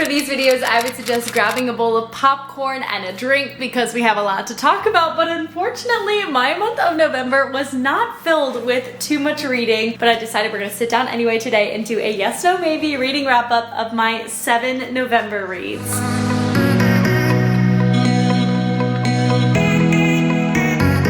for these videos, I would suggest grabbing a bowl of popcorn and a drink because we have a lot to talk about, but unfortunately my month of November was not filled with too much reading, but I decided we're gonna sit down anyway today and do a yes, no, maybe reading wrap up of my 7 November reads.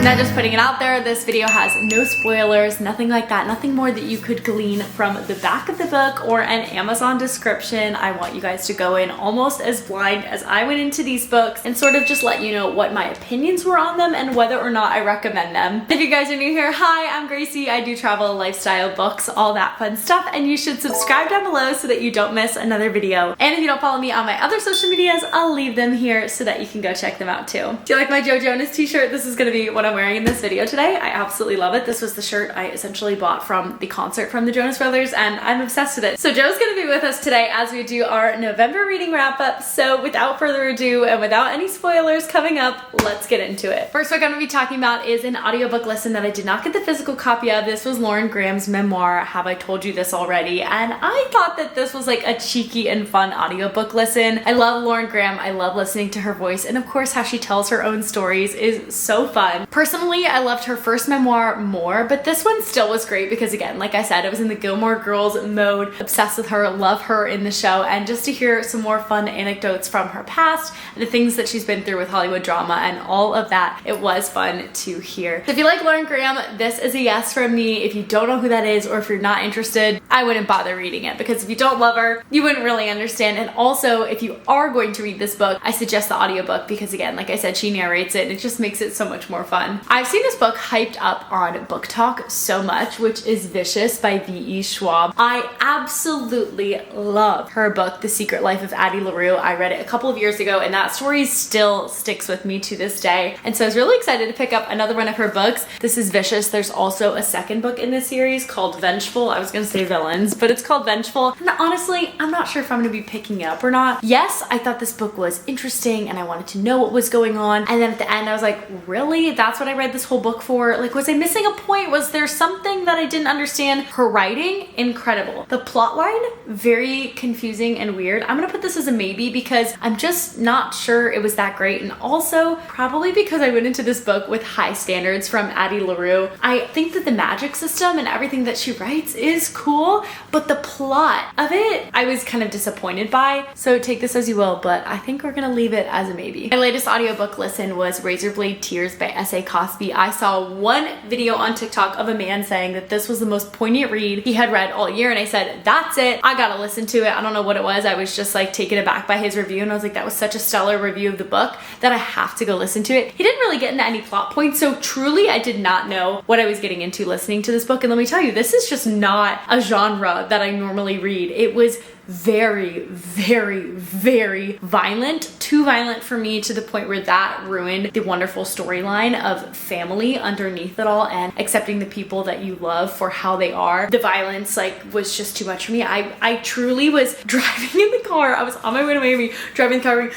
Not just putting it out there, this video has no spoilers, nothing like that, nothing more that you could glean from the back of the book or an Amazon description. I want you guys to go in almost as blind as I went into these books and sort of just let you know what my opinions were on them and whether or not I recommend them. If you guys are new here, hi, I'm Gracie. I do travel, lifestyle, books, all that fun stuff, and you should subscribe down below so that you don't miss another video. And if you don't follow me on my other social medias, I'll leave them here so that you can go check them out too. Do you like my Joe Jonas t-shirt? This is gonna be what I'm wearing in this video today. I absolutely love it. This was the shirt I essentially bought from the concert from the Jonas Brothers and I'm obsessed with it. So Joe's gonna be with us today as we do our November reading wrap up. So without further ado and without any spoilers coming up, let's get into it. First we're gonna be talking about is an audiobook listen that I did not get the physical copy of. This was Lauren Graham's memoir, Have I Told You This Already? And I thought that this was like a cheeky and fun audiobook listen. I love Lauren Graham. I love listening to her voice, and of course how she tells her own stories is so fun. Personally, I loved her first memoir more, but this one still was great because again, like I said, I was in the Gilmore Girls mode, obsessed with her, love her in the show, and just to hear some more fun anecdotes from her past, and the things that she's been through with Hollywood drama and all of that, it was fun to hear. So if you like Lauren Graham, this is a yes from me. If you don't know who that is or if you're not interested, I wouldn't bother reading it because if you don't love her, you wouldn't really understand. And also, if you are going to read this book, I suggest the audiobook because again, like I said, she narrates it and it just makes it so much more fun. I've seen this book hyped up on Book Talk so much, which is Vicious by V.E. Schwab. I absolutely love her book, The Secret Life of Addie LaRue. I read it a couple of years ago and that story still sticks with me to this day. And so I was really excited to pick up another one of her books. This is Vicious. There's also a second book in this series called Vengeful. I was gonna say Villains, but it's called Vengeful. And honestly, I'm not sure if I'm gonna be picking it up or not. Yes, I thought this book was interesting and I wanted to know what was going on. And then at the end I was like, really? That's what I read this whole book for? Like, was I missing a point? Was there something that I didn't understand? Her writing, incredible. The plot line, very confusing and weird. I'm gonna put this as a maybe because I'm just not sure it was that great. And also probably because I went into this book with high standards from Addie LaRue. I think that the magic system and everything that she writes is cool, but the plot of it, I was kind of disappointed by. So take this as you will, but I think we're gonna leave it as a maybe. My latest audiobook listen was Razorblade Tears by S.A. Cosby. I saw one video on TikTok of a man saying that this was the most poignant read he had read all year, and I said, that's it, I gotta listen to it. I don't know what it was. I was just like taken aback by his review and I was like, that was such a stellar review of the book that I have to go listen to it. He didn't really get into any plot points, so truly I did not know what I was getting into listening to this book. And let me tell you, this is just not a genre that I normally read. It was very, very, very violent. Too violent for me to the point where that ruined the wonderful storyline of family underneath it all and accepting the people that you love for how they are. The violence like was just too much for me. I truly was driving in the car. I was on my way to Miami, driving the car going,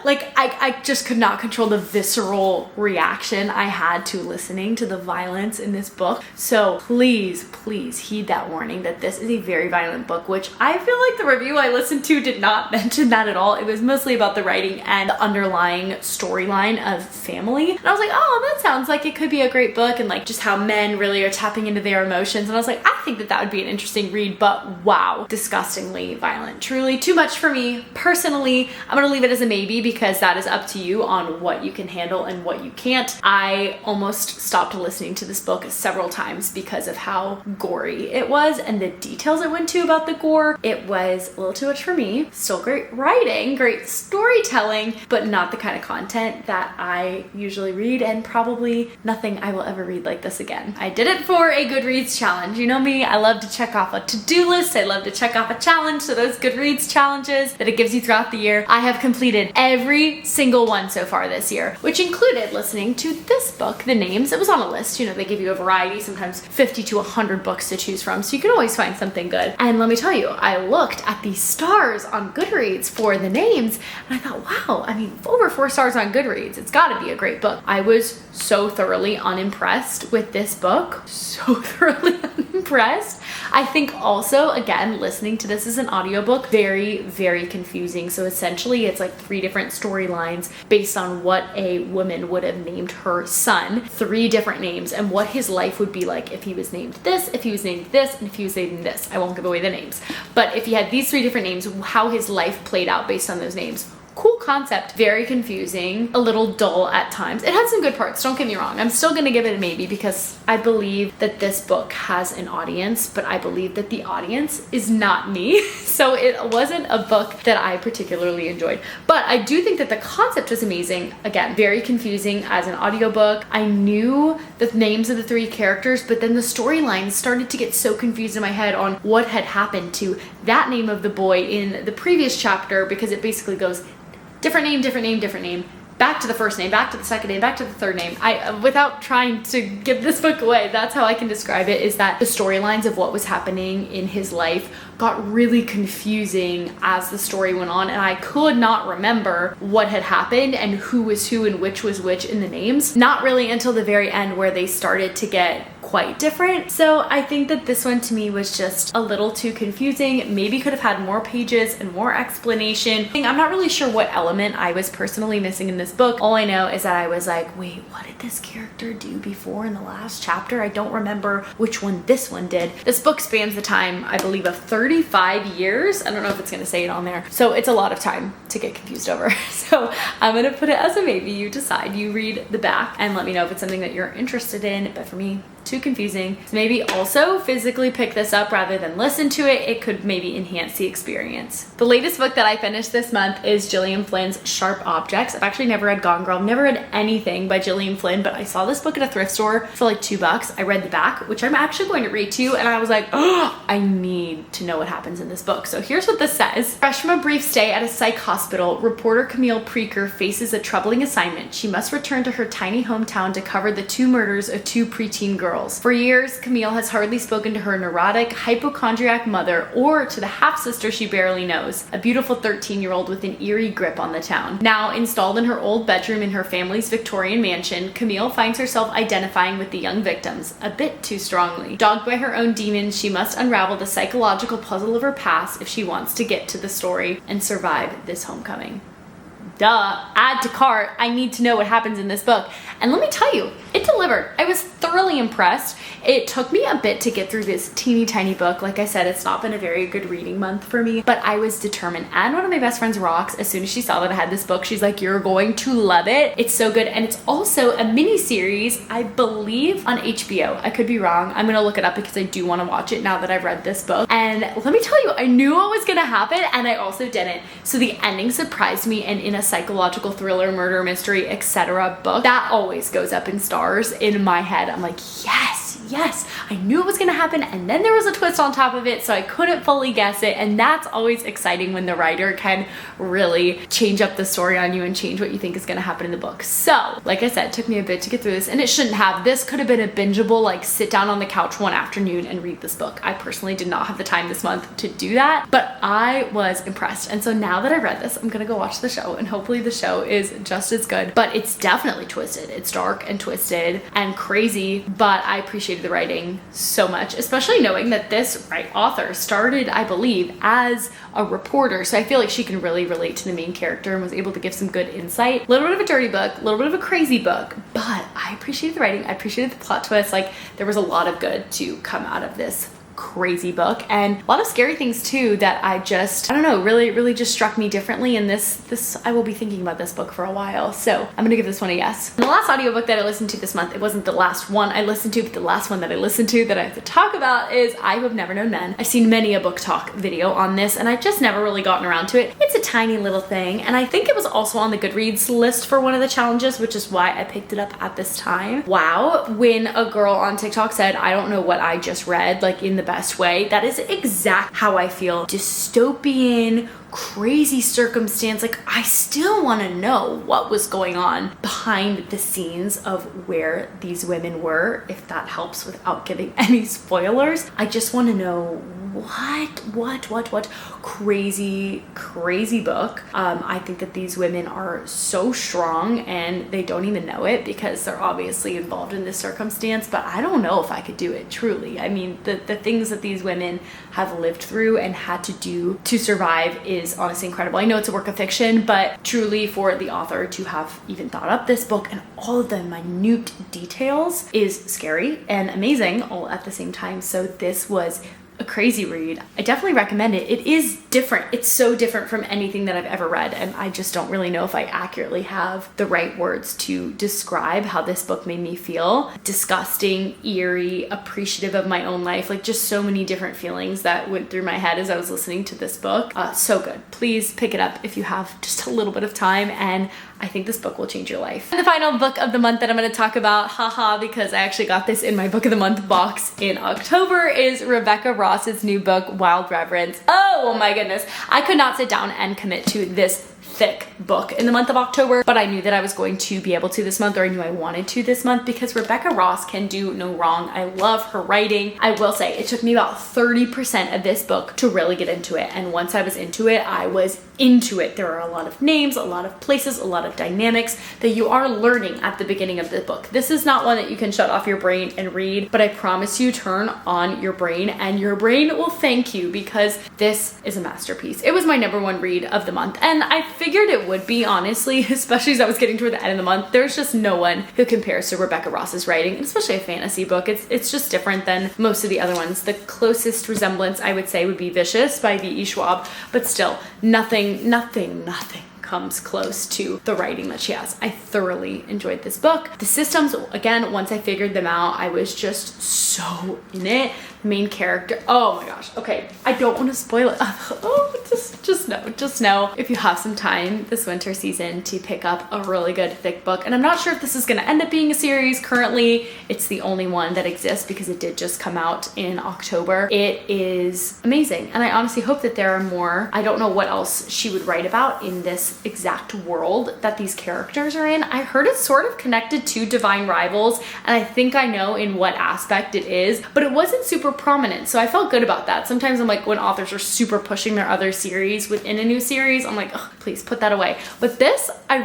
like I just could not control the visceral reaction I had to listening to the violence in this book. So please, please heed that warning that this is a very violent book, which I feel like the review I listened to did not mention that at all. It was mostly about the writing and the underlying storyline of family. And I was like, oh, that sounds like it could be a great book, and like just how men really are tapping into their emotions. And I was like, I think that that would be an interesting read, but wow, disgustingly violent. Truly too much for me. Personally, I'm gonna leave it as a maybe because that is up to you on what you can handle and what you can't. I almost stopped listening to this book several times because of how gory it was and the details it went to about the gore. It was a little too much for me. Still great writing, great storytelling, but not the kind of content that I usually read, and probably nothing I will ever read like this again. I did it for a Goodreads challenge. You know me, I love to check off a to-do list. I love to check off a challenge. So those Goodreads challenges that it gives you throughout the year, I have completed completed every single one so far this year, which included listening to this book, The Names. It was on a list. You know, they give you a variety, sometimes 50 to 100 books to choose from, so you can always find something good. And let me tell you, I looked at the stars on Goodreads for The Names, and I thought, wow, I mean, over 4 stars on Goodreads. It's got to be a great book. I was so thoroughly unimpressed with this book. So thoroughly unimpressed. I think also, again, listening to this as an audiobook, very, very confusing. So essentially, it's like 3 different storylines based on what a woman would have named her son. 3 different names and what his life would be like if he was named this, if he was named this, and if he was named this. I won't give away the names. But if he had these 3 different names, how his life played out based on those names. Cool concept, very confusing, a little dull at times. It had some good parts, don't get me wrong. I'm still gonna give it a maybe because I believe that this book has an audience, but I believe that the audience is not me. So it wasn't a book that I particularly enjoyed. But I do think that the concept was amazing. Again, very confusing as an audiobook. I knew the names of the 3 characters, but then the storylines started to get so confused in my head on what had happened to that name of the boy in the previous chapter, because it basically goes different name, different name, different name, back to the first name, back to the second name, back to the third name. Without trying to give this book away, that's how I can describe it, is that the storylines of what was happening in his life got really confusing as the story went on, and I could not remember what had happened and who was who and which was which in the names. Not really until the very end where they started to get quite different. So I think that this one to me was just a little too confusing. Maybe could have had more pages and more explanation. I'm not really sure what element I was personally missing in this book. All I know is that I was like, wait, what did this character do before in the last chapter? I don't remember which one this one did. This book spans the time, I believe, of 35 years. I don't know if it's gonna say it on there. So it's a lot of time to get confused over. So I'm gonna put it as a maybe. You decide. You read the back and let me know if it's something that you're interested in. But for me, too confusing. So maybe also physically pick this up rather than listen to it. It could maybe enhance the experience. The latest book that I finished this month is Gillian Flynn's Sharp Objects. I've actually never read Gone Girl. I've never read anything by Gillian Flynn, but I saw this book at a thrift store for like $2. I read the back, which I'm actually going to read to you, and I was like, oh, I need to know what happens in this book. So here's what this says. Fresh from a brief stay at a psych hospital, reporter Camille Preaker faces a troubling assignment. She must return to her tiny hometown to cover the 2 murders of 2 preteen girls. For years, Camille has hardly spoken to her neurotic, hypochondriac mother or to the half-sister she barely knows, a beautiful 13-year-old with an eerie grip on the town. Now installed in her old bedroom in her family's Victorian mansion, Camille finds herself identifying with the young victims a bit too strongly. Dogged by her own demons, she must unravel the psychological puzzle of her past if she wants to get to the story and survive this homecoming. Duh, add to cart. I need to know what happens in this book. And let me tell you, it delivered. I was thoroughly impressed. It took me a bit to get through this teeny tiny book. Like I said, it's not been a very good reading month for me, but I was determined. And one of my best friends, Rox, as soon as she saw that I had this book, she's like, you're going to love it. It's so good. And it's also a mini series, I believe, on HBO. I could be wrong. I'm gonna look it up because I do want to watch it now that I've read this book. And let me tell you, I knew what was gonna happen and I also didn't. So the ending surprised me, and in a psychological thriller, murder, mystery, etc. book, that always goes up in stars in my head. I'm like, yes, I knew it was gonna happen, and then there was a twist on top of it, so I couldn't fully guess it, and that's always exciting when the writer can really change up the story on you and change what you think is gonna happen in the book. So, like I said, it took me a bit to get through this, and it shouldn't have. This could have been a bingeable, like, sit down on the couch one afternoon and read this book. I personally did not have the time this month to do that, but I was impressed, and so now that I read this, I'm gonna go watch the show, and hopefully the show is just as good, but it's definitely twisted. It's dark and twisted and crazy, but I appreciated the writing so much, especially knowing that this author started, I believe, as a reporter, so I feel like she can really relate to the main character and was able to give some good insight. A little bit of a dirty book, a little bit of a crazy book, but I appreciated the writing, I appreciated the plot twist. Like, there was a lot of good to come out of this crazy book, and a lot of scary things too that I don't know, really just struck me differently, and this I will be thinking about this book for a while, so I'm gonna give this one a yes. And the last audiobook that I listened to this month, it wasn't the last one I listened to, but the last one that I listened to that I have to talk about is I Who Have Never Known Men. I've seen many a book talk video on this, and I've just never really gotten around to it. It's a tiny little thing, and I think it was also on the Goodreads list for one of the challenges, which is why I picked it up at this time. Wow, when a girl on TikTok said, I don't know what I just read, like in the best way. That is exactly how I feel. Dystopian, crazy circumstance. Like, I still want to know what was going on behind the scenes of where these women were, if that helps without giving any spoilers. I just want to know what crazy book. I think that these women are so strong and they don't even know it because they're obviously involved in this circumstance, but I don't know if I could do it truly. I mean, the things that these women have lived through and had to do to survive is honestly incredible. I know it's a work of fiction, but truly for the author to have even thought up this book and all of the minute details is scary and amazing all at the same time. So this was a crazy read. I definitely recommend it. It is different. It's so different from anything that I've ever read, and I just don't really know if I accurately have the right words to describe how this book made me feel. Disgusting, eerie, appreciative of my own life, like just so many different feelings that went through my head as I was listening to this book. So good. Please pick it up if you have just a little bit of time, and I think this book will change your life. And the final book of the month that I'm going to talk about, haha, because I actually got this in my book of the month box in October, is Rebecca Ross's new book, Wild Reverence. Oh my goodness. I could not sit down and commit to this thick book in the month of October, but I knew that I was going to be able to this month, or I knew I wanted to this month, because Rebecca Ross can do no wrong. I love her writing. I will say it took me about 30% of this book to really get into it, and once I was into it, I was into it. There are a lot of names, a lot of places, a lot of dynamics that you are learning at the beginning of the book. This is not one that you can shut off your brain and read, but I promise you, turn on your brain and your brain will thank you, because this is a masterpiece. It was my #1 read of the month, and I figured it would be, honestly, especially as I was getting toward the end of the month. There's just no one who compares to Rebecca Ross's writing, especially a fantasy book. It's just different than most of the other ones. The closest resemblance I would say would be Vicious by V.E. Schwab, but still nothing comes close to the writing that she has. I thoroughly enjoyed this book. The systems, again, once I figured them out, I was just so in it. The main character, oh my gosh, okay, I don't want to spoil it. Just know if you have some time this winter season to pick up a really good thick book. And I'm not sure if this is going to end up being a series. Currently, it's the only one that exists because it did just come out in October. It is amazing, and I honestly hope that there are more. I don't know what else she would write about in this exact world that these characters are in. I heard it's sort of connected to Divine Rivals, and I think I know in what aspect it is, but it wasn't super prominent, so I felt good about that. Sometimes I'm like, when authors are super pushing their other series within a new series, I'm like, oh, please put that away. But this, I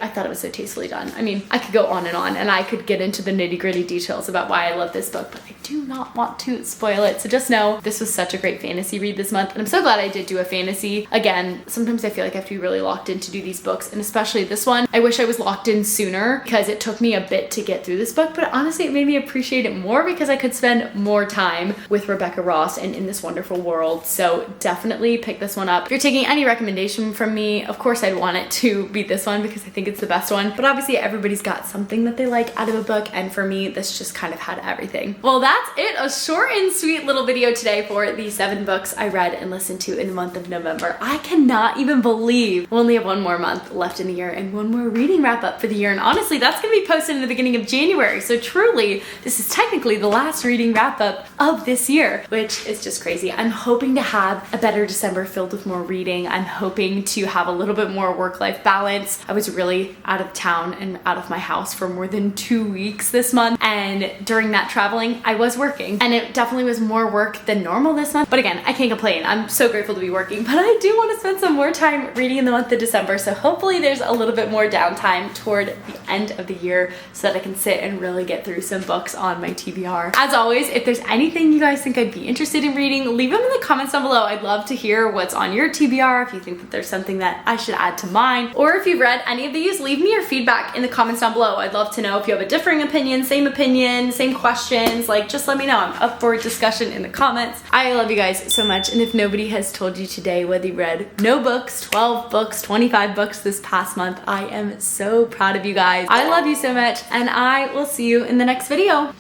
thought it was so tastefully done. I mean, I could go on, and I could get into the nitty-gritty details about why I love this book, but I do not want to spoil it. So just know this was such a great fantasy read this month, and I'm so glad I did do a fantasy. Again, sometimes I feel like I have to be really locked in to do these books, and especially this one. I wish I was locked in sooner because it took me a bit to get through this book, but honestly, it made me appreciate it more because I could spend more time with Rebecca Ross and in this wonderful world. So definitely pick this one up. If you're taking any recommendation from me, of course I'd want it to be this one because I think it's the best one, but obviously everybody's got something that they like out of a book, and for me, this just kind of had everything. Well, that's it. A short and sweet little video today for the 7 books I read and listened to in the month of November. I cannot even believe we only have 1 more month left in the year and 1 more reading wrap up for the year, and honestly, that's gonna be posted in the beginning of January, so truly, this is technically the last reading wrap up of this year, which is just crazy. I'm hoping to have a better December filled with more reading. I'm hoping to have a little bit more work-life balance. I was really out of town and out of my house for more than 2 weeks this month, and during that traveling, I was working, and it definitely was more work than normal this month, but again, I can't complain. I'm so grateful to be working, but I do want to spend some more time reading in the month of December, so hopefully there's a little bit more downtime toward the end of the year so that I can sit and really get through some books on my TBR. As always, if there's anything you guys think I'd be interested in reading, leave them in the comments down below. I'd love to hear what's on your TBR, if you think that there's something that I should add to mine, or if you've read any of these, leave me your feedback in the comments down below. I'd love to know if you have a differing opinion, same questions, like just let me know. I'm up for discussion in the comments. I love you guys so much, and if nobody has told you today whether you read no books, 12 books, 25 books this past month, I am so proud of you guys. I love you so much, and I will see you in the next video.